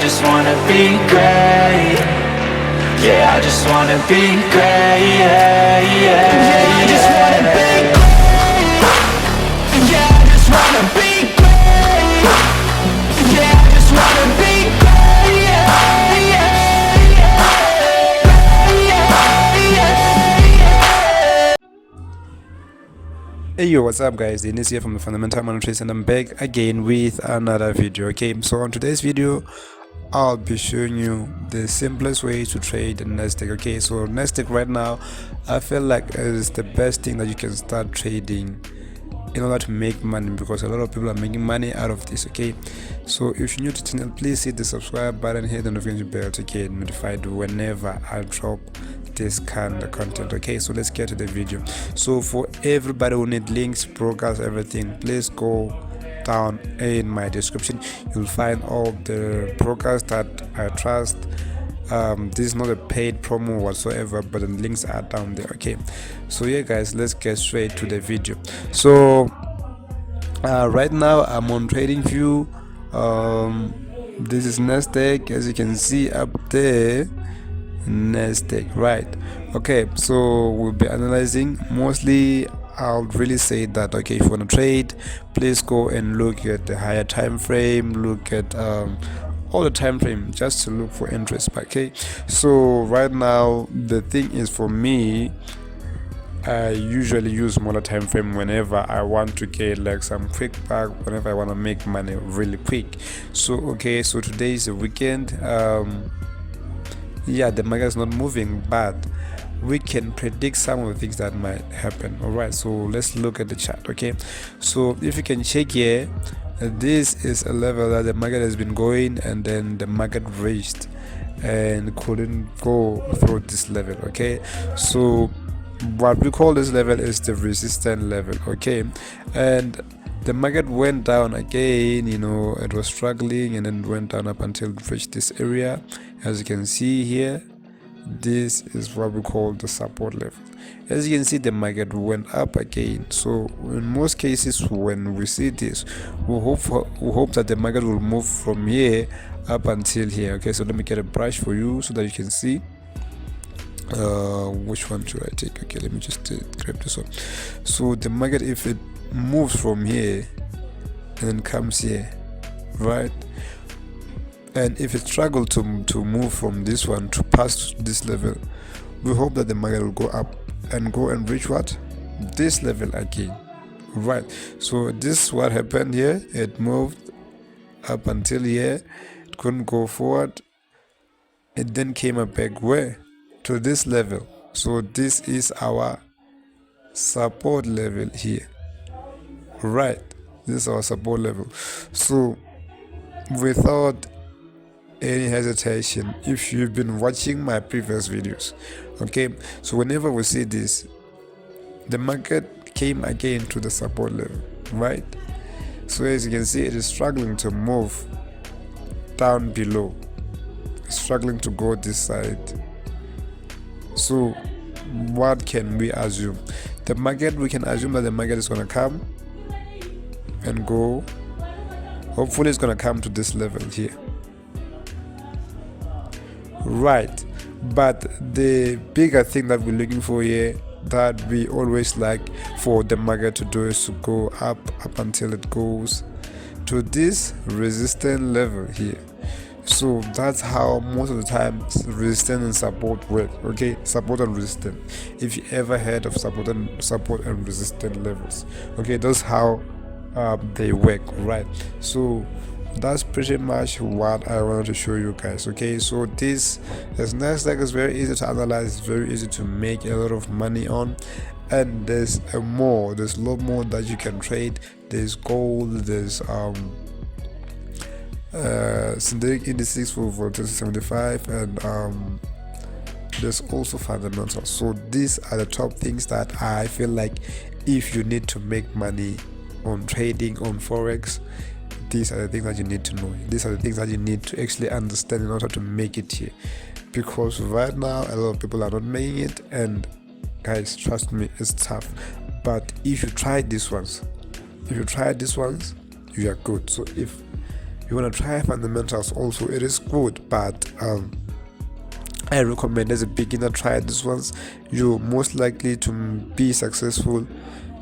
just wanna be great. Yeah, I just wanna be great. Yeah, I just wanna be great. Yeah, I just wanna be great. Yeah, I just wanna be great. Hey yo, what's up guys, Dennis here from the Fundamental Money Trace, and I'm back again with another video. Okay, so on today's video I'll be showing you the simplest way to trade Nasdaq. Okay, so Nasdaq right now I feel like is the best thing that you can start trading in order to make money, because a lot of people are making money out of this. Okay, so if you're new to the channel, please hit the subscribe button, hit the notification bell to get notified whenever I drop this kind of content. Okay, so let's get to the video. So for everybody who need links, brokers, everything, please go down in my description. You'll find all the brokers that I trust. This is not a paid promo whatsoever, but the links are down there. Okay, so yeah guys, let's get straight to the video. So right now I'm on TradingView. This is Nasdaq, as you can see up there, Nasdaq, right? Okay, so we'll be analyzing. Mostly I'll really say that, okay, if you want to trade, please go and look at the higher time frame, look at all the time frame, just to look for interest. Okay, so right now the thing is, for me, I usually use smaller time frame whenever I want to get like some quick back, whenever I want to make money really quick. So okay, so today is the weekend. Yeah, the market is not moving, but we can predict some of the things that might happen. All right, so let's look at the chart. Okay, so if you can check here, this is a level that the market has been going, and then the market reached and couldn't go through this level. Okay, so what we call this level is the resistance level. Okay, and the market went down again, you know, it was struggling, and then went down up until it reached this area. As you can see here, this is what we call the support level. As you can see, the market went up again. So in most cases when we see this, we hope that the market will move from here up until here. Okay, so let me get a brush for you so that you can see which one should I take. Okay, let me just grab this one. So the market, if it moves from here and then comes here, right, and if it struggles to move from this one to pass this level, we hope that the market will go up and go and reach what, this level again, right? So this is what happened here. It moved up until here, it couldn't go forward, it then came up back where, to this level. So this is our support level here, right? This is our support level. So without any hesitation, if you've been watching my previous videos, okay, so whenever we see this, the market came again to the support level, right? So as you can see, it is struggling to move down below, struggling to go this side. So what can we assume? The market, we can assume that the market is going to come and go. Hopefully it's going to come to this level here, right? But the bigger thing that we're looking for here, that we always like for the market to do, is to go up until it goes to this resistance level here. So that's how most of the time resistance and support work. Okay, support and resistance. If you ever heard of support and resistance levels, okay, that's how they work, right? So that's pretty much what I wanted to show you guys. Okay, so this Nasdaq is very easy to analyze, it's very easy to make a lot of money on, and there's a lot more that you can trade. There's gold, there's synthetic indices for volatility 75, and there's also fundamentals. So these are the top things that I feel like if you need to make money on trading, on forex, these are the things that you need to know. These are the things that you need to actually understand in order to make it here, because right now a lot of people are not making it, and guys, trust me, it's tough. But if you try these ones, you are good. So if you want to try fundamentals also, it is good, but I recommend as a beginner try these ones. You're most likely to be successful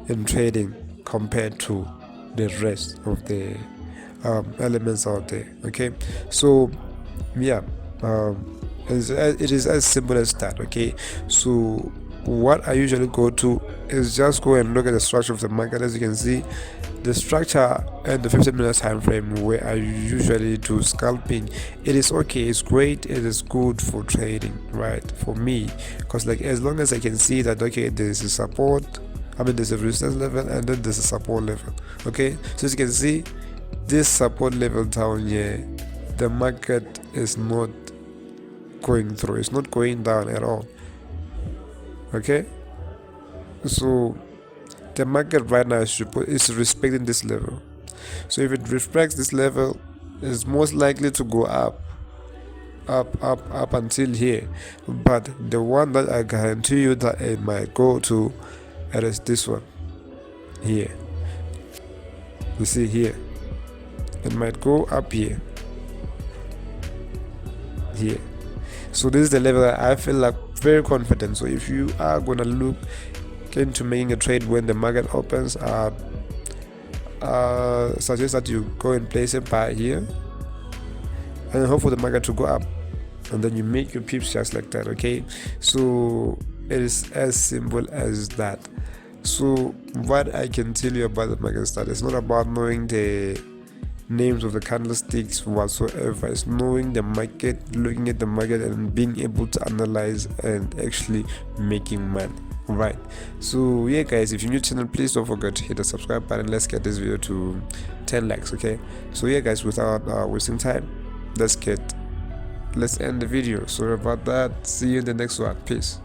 in trading compared to the rest of the elements out there. Okay, so yeah, it is as simple as that. Okay, so what I usually go to is just go and look at the structure of the market. As you can see, the structure and the 15-minute time frame where I usually do scalping, it is okay, it's great, it is good for trading, right, for me, because like as long as I can see that okay, there's a support, there's a resistance level and then there's a support level. Okay, so as you can see, this support level down here, the market is not going through, it's not going down at all. Okay, so the market right now is respecting this level. So if it respects this level, it's most likely to go up until here. But the one that I guarantee you that it might go to, it is this one here. You see here, it might go up here. So this is the level that I feel like very confident. So if you are gonna look into making a trade when the market opens, suggest that you go and place a buy here and hope for the market to go up, and then you make your pips just like that. Okay, so it is as simple as that. So what I can tell you about the market start, it's not about knowing the names of the candlesticks whatsoever. It's knowing the market, looking at the market and being able to analyze and actually making money. Right, so yeah guys, if you're new to the channel, please don't forget to hit the subscribe button. Let's get this video to 10 likes. Okay, so yeah guys, without wasting time, let's end the video. Sorry about that. See you in the next one. Peace.